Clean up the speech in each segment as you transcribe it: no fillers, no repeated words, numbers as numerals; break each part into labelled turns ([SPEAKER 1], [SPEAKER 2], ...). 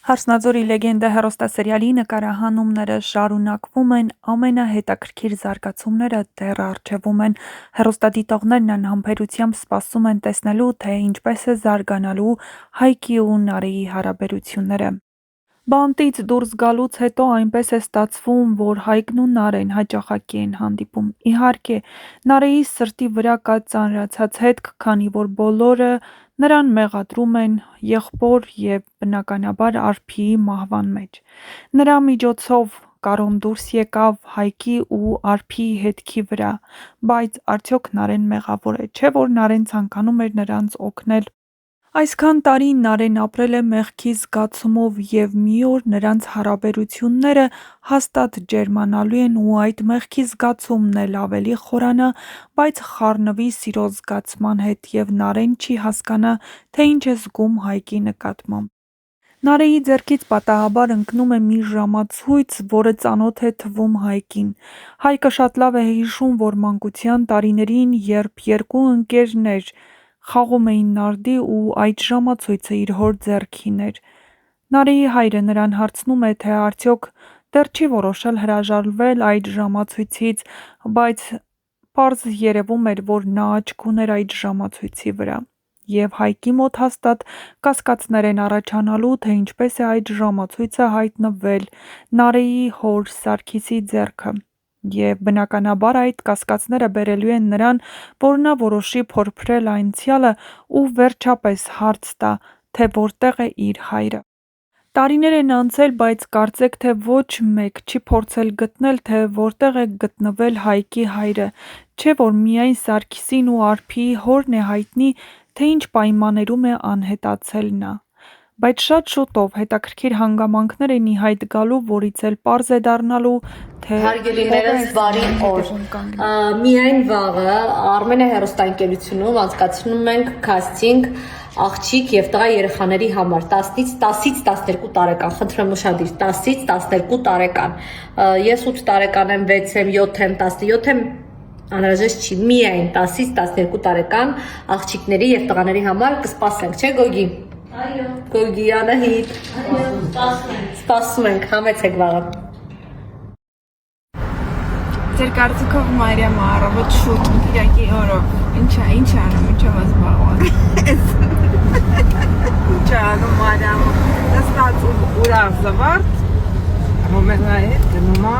[SPEAKER 1] Հարսնաձորի լեգենդա հեռուստասերիալի նկարահանումները շարունակվում են, ամենահետաքրքիր զարգացումները դեռ առջևում են։ Հեռուստադիտողներն անհամբերությամբ սպասում են տեսնելու, թե ինչպես է զարգանալու Հայկի ու Նարեի հարաբերությունները։ Բանտից դուրս գալուց հետո այնպես է ստացվում, որ Հայկն ու Նարեն հաճախակի են հանդիպում։ Իհարկե, Նարեի սրտի վրա կա ծանրացած հետք, քանի որ բոլորը նրան մեղադրում են եղբոր և բնականաբար Արփիի մահվան մեջ։ Նրա միջոցով Կարոն դուրս եկավ Հայկի ու Արփիի հետքի վրա, բայց արդյոք Նարեն մեղավոր է, չէ՞ որ Նարեն ցանկանում էր նրանց օգնել։ Այսքան տարի Նարեն ապրել է մեղքի զգացումով և մի օր նրանց հարաբերությունները հաստատ ջերմանալու են ու այդ մեղքի զգացումն էլ ավելի խորանա, բայց խառնվի սիրո զգացման հետ և Նարեն չի հասկանա, թե ինչ է զգում Հայկի նկատմամբ։ Նարեի ձեռքից պատահաբար ընկնում է մի ժամացույց, որը ծանոթ է թվում Հայկին։ Հայկը շատ լավ է հիշում, որ մանկության տարիներին, երբ երկու ընկերներ խաղում էին նարդի ու այդ ժամացույցը իր հոր ձեռքին էր։ Նարեի հայրը նրան հարցնում է, թե արդյոք դեռ չի որոշել հրաժարվել այդ ժամացույցից, բայց պարզ երևում էր, որ նա աչք ուներ այդ ժամացույցի վրա։ Եվ Հայկի մոտ հաստատ կասկածներ են առաջանալու, թե ինչպես է այդ ժամացույցը հայտնվել Նարեի հոր Սարգիսի ձեռքը։ Եվ բնականաբար այդ կասկածները բերելու են նրան, որ նա որոշի փորփրել անցյալը ու վերջապես հարց տա, թե որտեղ է իր հայրը։ Տարիներ են անցել, բայց կարծեք թե ոչ մեկ չի փորձել գտնել, թե որտեղ է գտնվել Հայկի հայրը, չէ՞ որ միայն Սարգիսին ու Արփիի հորն է հայտնի, թե ինչ պայմաններում է անհետացել նա։ Բայց շատ շուտով հետաքրքիր հանգամանքներ են ի հայտ գալու, որից էլ պարզ է դառնալու, թե
[SPEAKER 2] Հարգելիներս բարի օր։ Միայն վաղը Արմենը հեռուստաընկերությունում անցկացնում ենք քասթինգ աղջիկ եւ տղա երեխաների համար 10-ից 12 տարեկան, խնդրեմ ուշադիր, 10-ից 12 տարեկան։ Ես 8 տարեկան եմ, 6 եմ, 7 եմ, 17 եմ, անհրաժեշտ չի, միայն 10-ից 12 տարեկան աղջիկների եւ տղաների համար կսպասենք, չէ՞ Գոգի։ Այո։ Գոգի, Անահիտ։ Այո, սպասում ենք, համեցեք վաղը։
[SPEAKER 3] Ձեր կարծիքով Մարիամը առավոտ շուտ Կիրակի օրով ինչ անում, ինչով է զբաղված։ Ինչ անում Մարիամը, նստած ուրախ զվարթ, Ռոմենայի հետ գնում է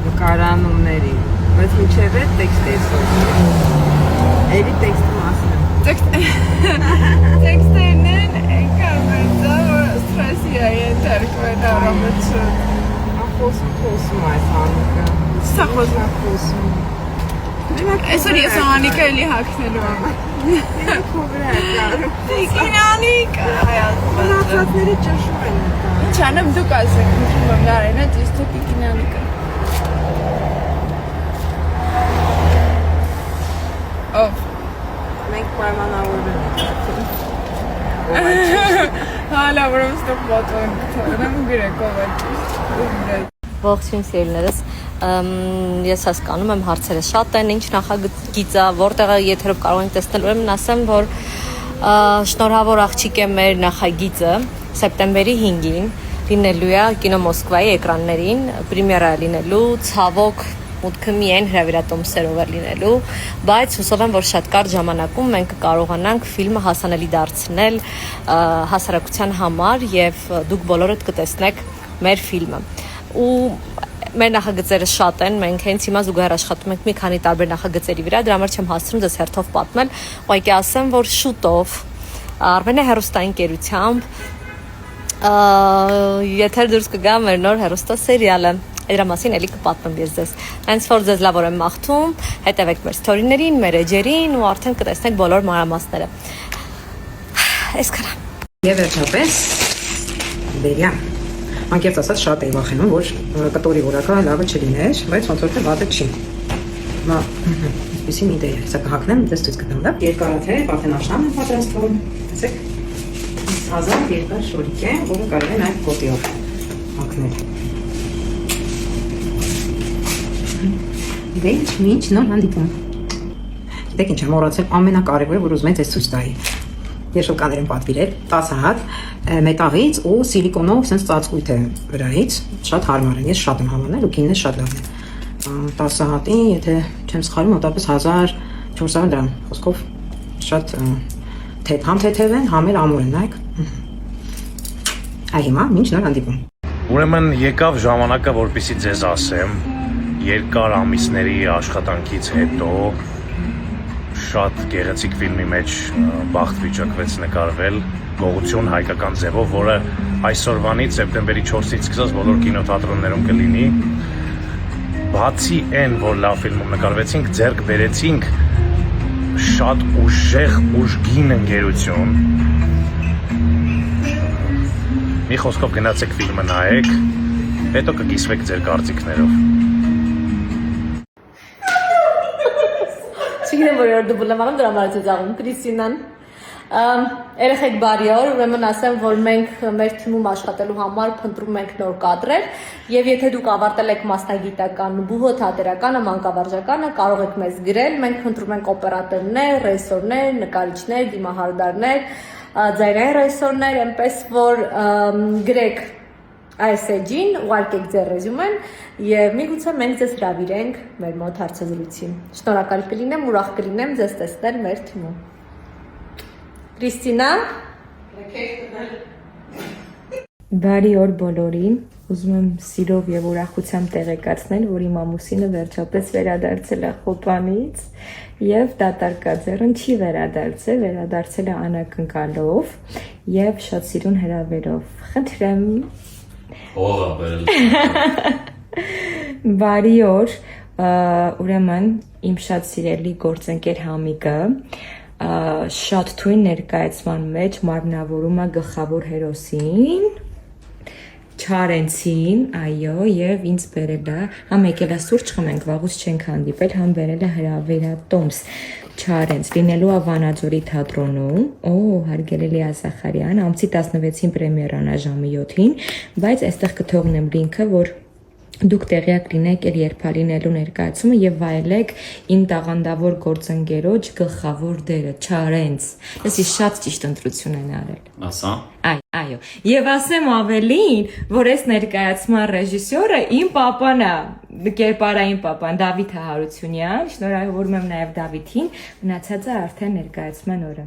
[SPEAKER 3] նկարանումների, բայց մինչև այդ տեքստ է սովորում։ Էլի տեքստը մասն Տեքստերն են կամերձա, որ ստրեսի է ենթարկվել առավոտ շուտ։ Խոսում այս Անիկը։ Սա խոսում։ Այսօր ես Անիկը էլի հագնելու եմ։ Ինքո վրա է կարում։ Տիկին Անիկը։ Մնացածները ճշում են։ Ինչ անեմ դուք ասեք, ուզում եմ Նարենը, ճիշտ է Տիկին Անիկը։ Ով։ Մենք պայմանավորվել ենք։ Հալա որով ստոք բատվան կթողնեմ ու գրեկով է ճիշտ։
[SPEAKER 2] Ողջույն սիրելիներս, ես հասկանում եմ հարցերը շատ են, ինչ նախագիծ է, որտեղ է եթերով կարող ենք տեսնել, ուրեմն ասեմ, որ շնորհավոր աղջիկ է մեր նախագիծը սեպտեմբերի 5-ին լինելու է կինո Մոսկվայի էկրաններին, պրեմիերա լինելու, ցավոք մուտքը միայն հրավիրատոմսերով է լինելու, բայց հուսով եմ, որ շատ կարճ ժամանակում մենք կարողանանք ֆիլմը հասանելի դարձնել հասարակության համար եւ դուք բոլորդ կտեսնեք մեր ֆիլմը։ Ու մեր նախագծերը շատ են, մենք հենց հիմա զուգահեռ աշխատում ենք մի քանի տարբեր նախագծերի վրա, դրա համար չեմ հասցնում ձեզ հերթով պատմել, ուղղակի ասեմ, որ շուտով Արմենը հեռուստաընկերությամբ եթեր դուրս կգա մեր նոր հեռուստասերիալը։ Դրա մասին էլի կպատմեմ ես ձեզ։ Հենց որ ձեզ լավ եմ մաղթում, հետևեք մեր սթորիներին, մեր էջերին ու արդեն կտեսնեք բոլոր մանրամասները։ Այսքանը։
[SPEAKER 4] Եվ վերջապես Բերիա։ Անկեղծ ասած շատ էի վախենում, որ կտորի որակը լավը չլիներ, բայց ոնց որ թե վատը չի։ Հիմա այսպեսի մի իդեա է, սա կհագնեմ, դες ցույց կտամ, լավ։ Երկարաթե պարտենաշնան եմ պատրաստում։ Տեսեք։ Ազատ երկար շորիկ է, որը կարող է նաև գոտիով հագնել։ Դե ինչ նոր հանդիպում։ Գիտեք ինչ եմ մոռացել ամենակարևորը, որ ուզում եմ ձեզ ցույց տայի։ Եշոկաներ եմ պատվիրել 10 հատ մետաղից ու սիլիկոնով sense ծածկույթ է վրայից, շատ հարմար են, ես շատ եմ համանել ու գինն է շատ լավն է։ 10 հատի, եթե չեմ սխալվում, մոտավորապես 1400 դրամ, խոսքով շատ համ թեթև են, համ էլ ամուր են, նայեք։ Այ հիմա մինչ նոր հանդիպում։
[SPEAKER 5] Ուրեմն եկավ ժամանակը, որպեսզի ձեզ ասեմ, երկար ամիսների աշխատանքից հետո շատ գեղեցիկ ֆիլմի մեջ բախտ վիճակվեց նկարվել Գողություն հայկական ձևով, որը այսօրվանից սեպտեմբերի 4-ից սկսած բոլոր կինոթատրոններում կլինի։ Բացի այն, որ լավ ֆիլմում նկարվեցինք, ձեռք բերեցինք շատ ուժեղ ուժգին ընկերություն։ Մի խոսքով գնացեք ֆիլմը նայեք, հետո կկիսվեք ձեր կարծիքներով։
[SPEAKER 2] Չգիտեմ որ դու բլամանում դրա մարդ ծաղում Կրիստինան երեխեք բարի օր, ուրեմն ասեմ, որ մենք մեր թիմում աշխատելու համար փնտրում ենք նոր կադրեր եւ եթե դուք ավարտել եք մասնագիտական բուհո թատերականը, մանկավարժականը, կարող եք մեզ գրել, մենք փնտրում ենք օպերատորներ, ռեժիսորներ, նկարիչներ, դիմահարդարներ, ձայնային ռեժիսորներ, այնպես որ գրեք այս էջին, ուղարկեք ձեր ռեզյումեն եւ միգուցե մենք ձեզ հրավիրենք մեր մոտ հարցազրույցի։ Շնորհակալ կլինեմ, ուրախ կլինեմ ձեզ տեսնել մեր թիմում։ Կրիստինա, բարի օր բոլորին, ուզում եմ սիրով եւ ուրախությամբ տեղեկացնել, որ իմ ամուսինը վերջապես վերադարձել է Խոպանից եւ դատարկաձեռն չի վերադարձել է անակնկալով եւ շատ սիրուն հրավերով։ Խնդրեմ Բարի օր, ուրեմն իմ շատ սիրելի գործընկեր Համիկը շատ թույն ներկայացման մեջ մարմնավորում է գլխավոր հերոսին Չարենցին, այո, եւ ինձ բերել է, համ եկել է սուրճ խմենք, վաղուց չենք հանդիպել, համ բերել է հրավերատոմս Չարենց, լինելու է Վանաձորի թատրոնում, հարգելի Ասախարյան, ամսի 16-ին պրեմիերան է ժամի 7-ին, բայց այստեղ կթողնեմ լինքը, որ դուք տեղյակ լինեք էլ երբ լինելու ներկայացումը եւ վայելեք իմ տաղանդավոր գործընկերոջ գլխավոր դերը Չարենց։ Էսի շատ ճիշտ ընտրություն են արել։
[SPEAKER 6] Ասա։
[SPEAKER 2] Այո։ Եվ ասեմ ավելին, որ այս ներկայացման ռեժիսորը իմ պապան է, կերպարային պապան Դավիթ Հարությունյան, շնորհավորում եմ նաեւ Դավիթին, մնացածը արդեն ներկայացման օրը։